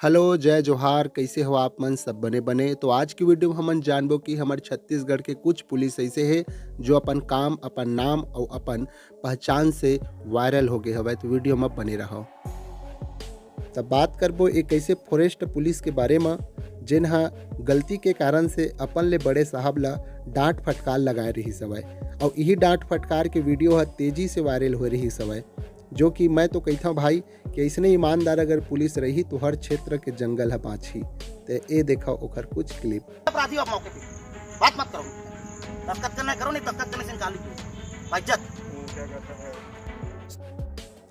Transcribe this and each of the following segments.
Hello, जय जोहार, कैसे हो आप मन सब बने बने। तो आज की वीडियो में हमन जानबो कि हमारे छत्तीसगढ़ के कुछ पुलिस ऐसे है जो अपन काम, अपन नाम और अपन पहचान से वायरल हो गए हवे। तो वीडियो में बने रहो। तब बात करबो एक ऐसे फॉरेस्ट पुलिस के बारे में जिन्हा गलती के कारण से अपन ले बड़े साहब ला डांट फटकार लगाए रही सवय और यही डांट फटकार के वीडियो तेजी से वायरल हो रही सवय। जो कि मैं तो कहता हूँ भाई कि ऐसने ईमानदार अगर पुलिस रही तो हर क्षेत्र के जंगल है बाछी। तो ये देखा ओकर कुछ क्लिप। अपराधी आप मौके पे बात मत करो, दस्तखत करना करो, नहीं दस्तखत करने से निकाल लीजिए इज्जत।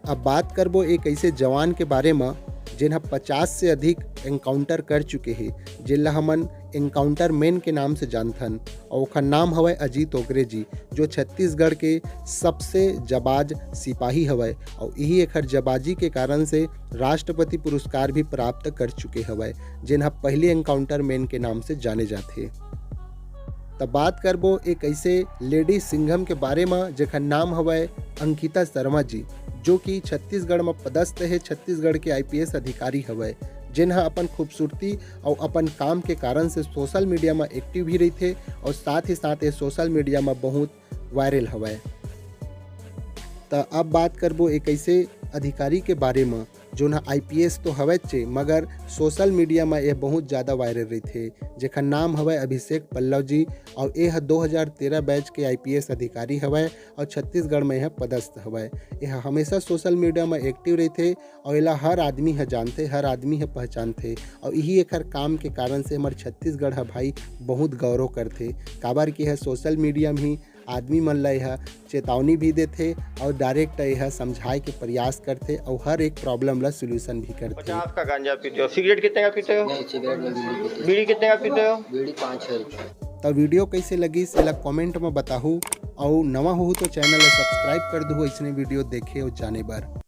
अब बात करबो एक ऐसे जवान के बारे में जिन्हा 50 से अधिक एनकाउंटर कर चुके हैं, जिला हमन एनकाउंटर मैन के नाम से जानथन और ओकर नाम हवय अजीत ओगरे जी, जो छत्तीसगढ़ के सबसे जाबाज सिपाही हवय और यही एकर जाबाजी के कारण से राष्ट्रपति पुरस्कार भी प्राप्त कर चुके हवय, जिन्हा पहले एनकाउंटर मैन के नाम से जाने जाते। तब बात करबो एक ऐसे लेडी सिंघम के बारे में जेकर नाम हवय अंकिता शर्मा जी, जो कि छत्तीसगढ़ में पदस्थ है, छत्तीसगढ़ के आईपीएस अधिकारी हवय, जिन्हा अपन खूबसूरती और अपन काम के कारण से सोशल मीडिया में एक्टिव भी रहते और साथ ही साथ ये सोशल मीडिया में बहुत वायरल हवय। तो अब बात करबो एक ऐसे अधिकारी के बारे में जो ना आईपीएस तो हवे चे मगर सोशल मीडिया में ये बहुत ज़्यादा वायरल रही, जेकर नाम हवय अभिषेक पल्लव जी और यह 2013 बैच के आईपीएस अधिकारी हवय और छत्तीसगढ़ में यह पदस्थ हवय। यह हमेशा सोशल मीडिया में एक्टिव रहते और एला हर आदमी है जानते, हर आदमी है पहचानते और यही एकर काम के कारण से हमारे छत्तीसगढ़ है भाई बहुत गौरव करते। काबर की है सोशल मीडिया में ही आदमी मन ला यह चेतावनी भी देते और डायरेक्ट यह समझाए के प्रयास करते और हर एक प्रॉब्लम ला सोल्यूशन भी करते। 50 का गांजा पीते हो, सिगरेट कितने का पीते हो? नहीं, सिगरेट में बीड़ी पीते हैं। बीड़ी कितने का पीते हो? बीड़ी 5-6 रुपये। तो वीडियो कैसे लगी से कमेंट में बताहू और नवा हो तो चैनल सब्सक्राइब कर दो ऐसने वीडियो देखे और जाने बार।